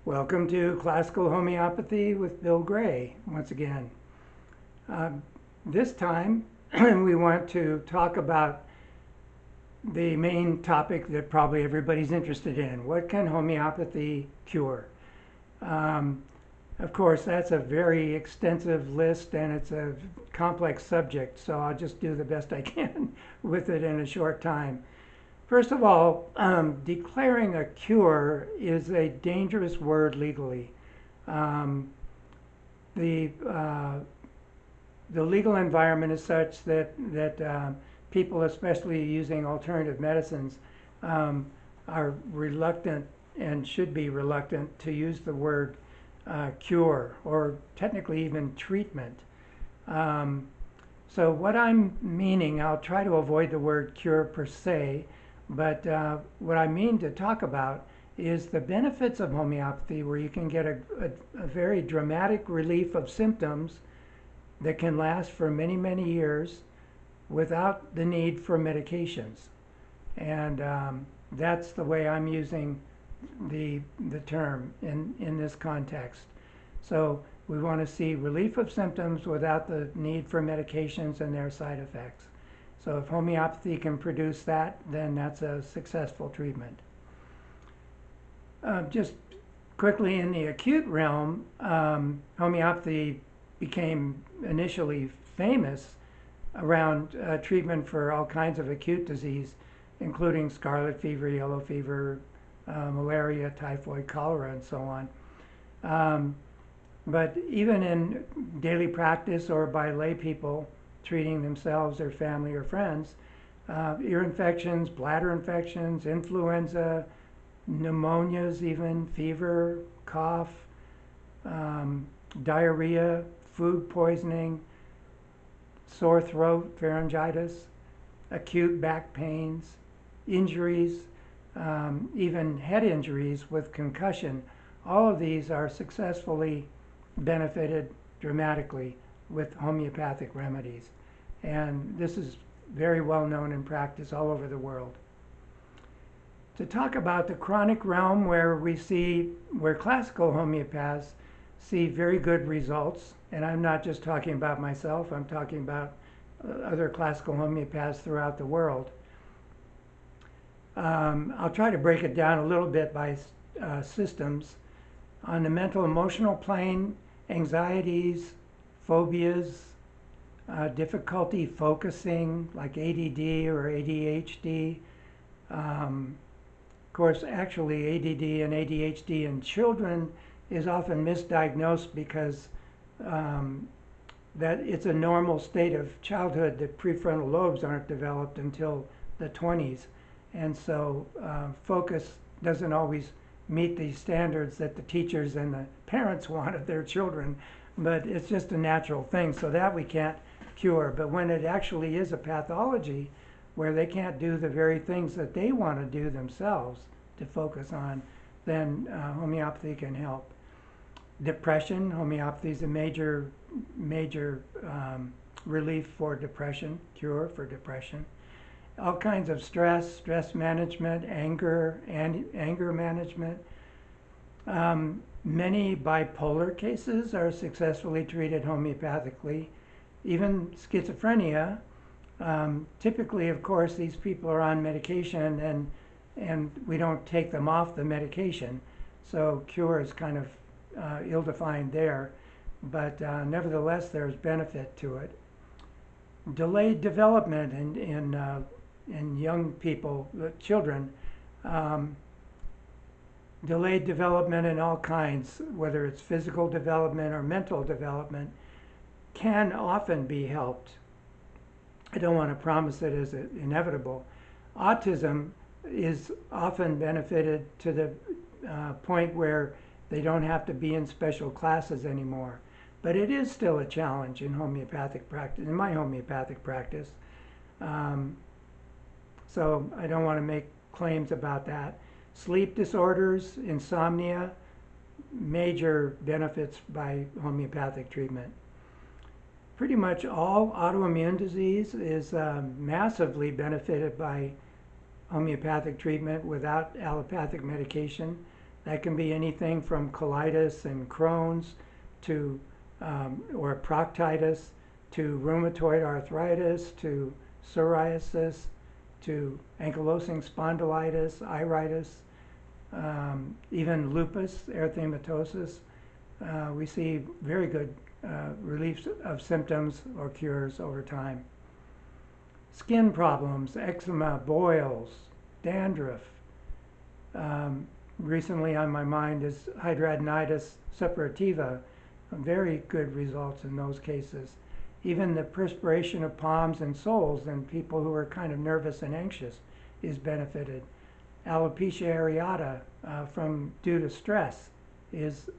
Welcome to Classical Homeopathy with Bill Gray once again. This time we want to talk about the main topic that probably everybody's interested in. What can homeopathy cure? Of course, that's a very extensive list and it's a complex subject, so I'll just do the best I can with it in a short time. First of all, declaring a cure is a dangerous word legally. Um, the legal environment is such that people, especially using alternative medicines, are reluctant and should be reluctant to use the word cure or technically even treatment. So what I'm meaning, I'll try to avoid the word cure per se, but what I mean to talk about is the benefits of homeopathy, where you can get a very dramatic relief of symptoms that can last for many, many years without the need for medications. And that's the way I'm using the term in this context. So we want to see relief of symptoms without the need for medications and their side effects. So if homeopathy can produce that, then that's a successful treatment. Just quickly, in the acute realm, homeopathy became initially famous around treatment for all kinds of acute disease, including scarlet fever, yellow fever, malaria, typhoid, cholera, and so on. But even in daily practice or by lay people treating themselves, their family, or friends, ear infections, bladder infections, influenza, pneumonias even, fever, cough, diarrhea, food poisoning, sore throat, pharyngitis, acute back pains, injuries, even head injuries with concussion. All of these are successfully benefited dramatically with homeopathic remedies. And this is very well known in practice all over the world. To talk about the chronic realm, where classical homeopaths see very good results, and I'm not just talking about myself, I'm talking about other classical homeopaths throughout the world. I'll try to break it down a little bit by systems. On the mental emotional plane, anxieties, phobias, difficulty focusing like ADD or ADHD. Of course, actually ADD and ADHD in children is often misdiagnosed because that it's a normal state of childhood that prefrontal lobes aren't developed until the 20s. And so focus doesn't always meet the standards that the teachers and the parents want of their children, but it's just a natural thing, so that we can't cure. But when it actually is a pathology where they can't do the very things that they want to do themselves to focus on, then homeopathy can help. Depression, homeopathy is a major relief for depression, cure for depression. All kinds of stress management, anger management. Many bipolar cases are successfully treated homeopathically. Even schizophrenia. Typically, of course, these people are on medication and we don't take them off the medication. So cure is kind of ill-defined there. But nevertheless, there's benefit to it. Delayed development in young people, children, delayed development in all kinds, whether it's physical development or mental development, can often be helped. I don't want to promise it as inevitable. Autism is often benefited to the point where they don't have to be in special classes anymore. But it is still a challenge in homeopathic practice, in my homeopathic practice. So I don't want to make claims about that. Sleep disorders, insomnia, major benefits by homeopathic treatment. Pretty much all autoimmune disease is massively benefited by homeopathic treatment without allopathic medication. That can be anything from colitis and Crohn's to, or proctitis, to rheumatoid arthritis, to psoriasis, to ankylosing spondylitis, iritis, even lupus, erythematosus. We see very good relief of symptoms or cures over time. Skin problems, eczema, boils, dandruff. Recently on my mind is hidradenitis suppurativa. Very good results in those cases. Even the perspiration of palms and soles in people who are kind of nervous and anxious is benefited. Alopecia areata due to stress is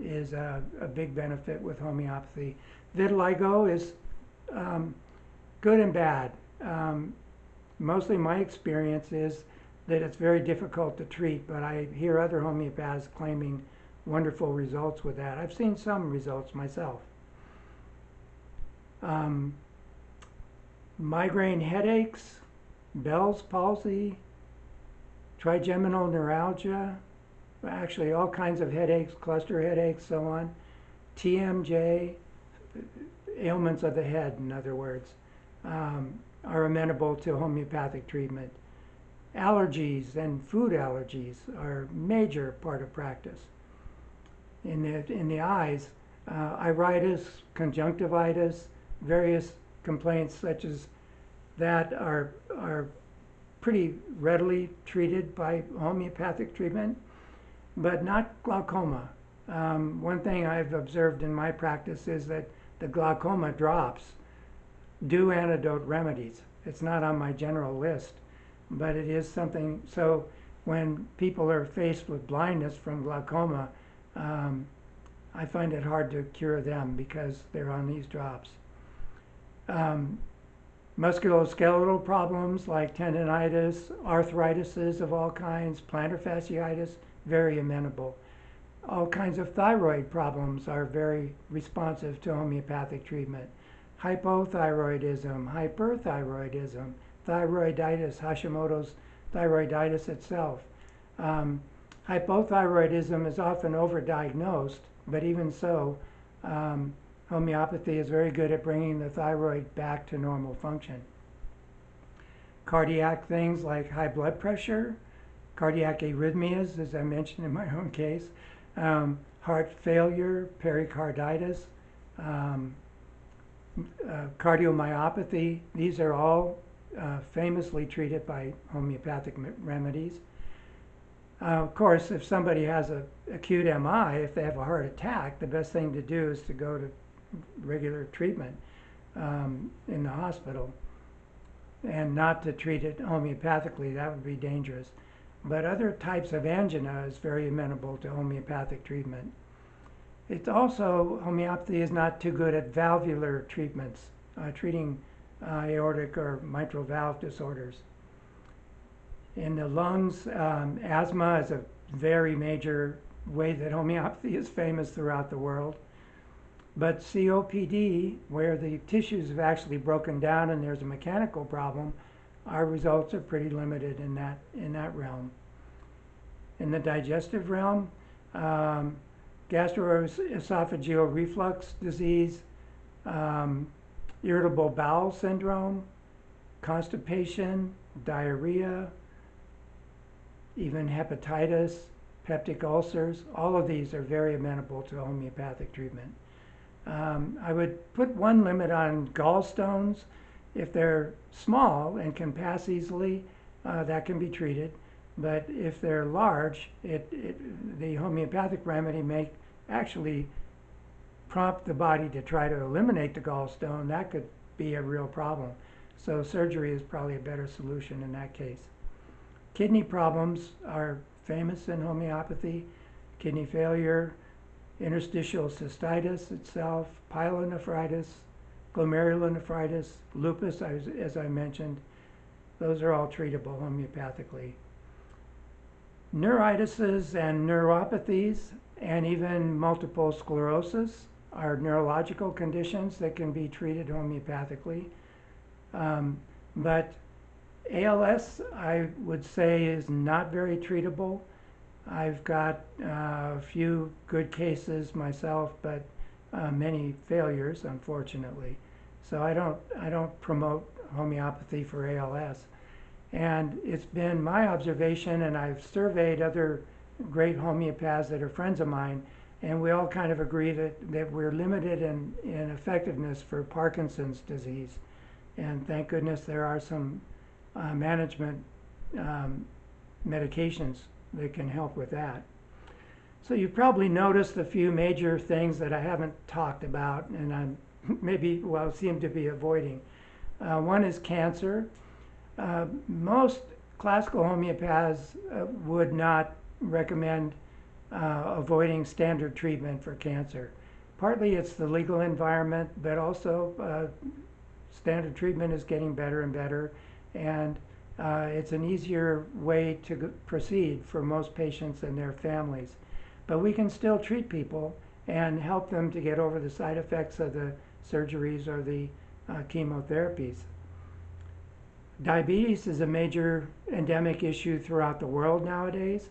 a big benefit with homeopathy. Vitiligo is good and bad. Mostly my experience is that it's very difficult to treat, but I hear other homeopaths claiming wonderful results with that. I've seen some results myself. Migraine headaches, Bell's palsy, trigeminal neuralgia, actually all kinds of headaches, cluster headaches, so on. TMJ, ailments of the head, in other words, are amenable to homeopathic treatment. Allergies and food allergies are a major part of practice. In the eyes, iritis, conjunctivitis, various complaints such as that are pretty readily treated by homeopathic treatment, but not glaucoma. One thing I've observed in my practice is that the glaucoma drops do antidote remedies. It's not on my general list, but it is something. So when people are faced with blindness from glaucoma, I find it hard to cure them because they're on these drops. Musculoskeletal problems like tendinitis, arthritises of all kinds, plantar fasciitis, very amenable. All kinds of thyroid problems are very responsive to homeopathic treatment. Hypothyroidism, hyperthyroidism, thyroiditis, Hashimoto's thyroiditis itself. Hypothyroidism is often overdiagnosed, but even so, homeopathy is very good at bringing the thyroid back to normal function. Cardiac things like high blood pressure, cardiac arrhythmias, as I mentioned in my own case, heart failure, pericarditis, cardiomyopathy. These are all famously treated by homeopathic remedies. Of course, if somebody has an acute MI, if they have a heart attack, the best thing to do is to go to regular treatment in the hospital and not to treat it homeopathically. That would be dangerous. But other types of angina is very amenable to homeopathic treatment. It's also, homeopathy is not too good at valvular treatments, treating aortic or mitral valve disorders. In the lungs, asthma is a very major way that homeopathy is famous throughout the world. But COPD, where the tissues have actually broken down and there's a mechanical problem, our results are pretty limited in that realm. In the digestive realm, gastroesophageal reflux disease, irritable bowel syndrome, constipation, diarrhea, even hepatitis, peptic ulcers, all of these are very amenable to homeopathic treatment. I would put one limit on gallstones. If they're small and can pass easily, that can be treated. But if they're large, the homeopathic remedy may actually prompt the body to try to eliminate the gallstone. That could be a real problem. So surgery is probably a better solution in that case. Kidney problems are famous in homeopathy. Kidney failure, interstitial cystitis itself, pyelonephritis, glomerulonephritis, lupus, as I mentioned. Those are all treatable homeopathically. Neuritises and neuropathies and even multiple sclerosis are neurological conditions that can be treated homeopathically. But ALS, I would say, is not very treatable. I've got a few good cases myself, but many failures, unfortunately. So I don't promote homeopathy for ALS. And it's been my observation, and I've surveyed other great homeopaths that are friends of mine, and we all kind of agree that we're limited in effectiveness for Parkinson's disease. And thank goodness there are some management medications that can help with that. So you've probably noticed a few major things that I haven't talked about, and I'm seem to be avoiding. One is cancer. Most classical homeopaths would not recommend avoiding standard treatment for cancer. Partly it's the legal environment, but also standard treatment is getting better and better, and it's an easier way to proceed for most patients and their families. But we can still treat people and help them to get over the side effects of the surgeries or the chemotherapies. Diabetes is a major endemic issue throughout the world nowadays.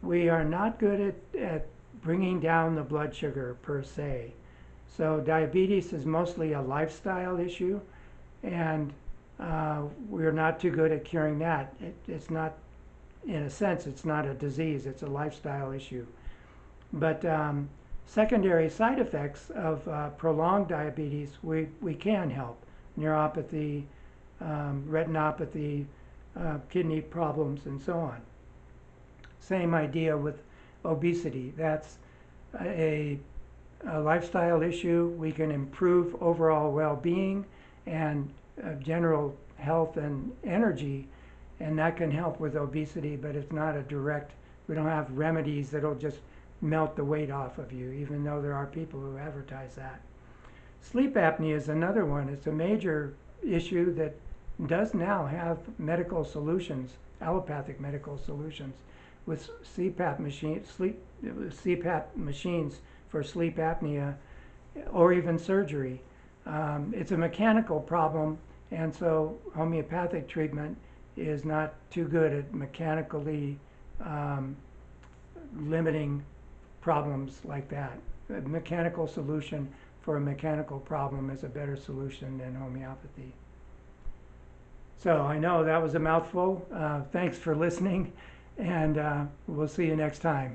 We are not good at bringing down the blood sugar per se. So diabetes is mostly a lifestyle issue, and we're not too good at curing that. It's not, in a sense, it's not a disease, it's a lifestyle issue. But secondary side effects of prolonged diabetes, we can help. Neuropathy, retinopathy, kidney problems, and so on. Same idea with obesity. That's a lifestyle issue. We can improve overall well-being and general health and energy, and that can help with obesity, but it's not a direct, we don't have remedies that'll just melt the weight off of you, even though there are people who advertise that. Sleep apnea is another one. It's a major issue that does now have medical solutions, allopathic medical solutions, with CPAP machines for sleep apnea, or even surgery. It's a mechanical problem, and so homeopathic treatment is not too good at mechanically limiting problems like that. A mechanical solution for a mechanical problem is a better solution than homeopathy. So I know that was a mouthful. Thanks for listening, and we'll see you next time.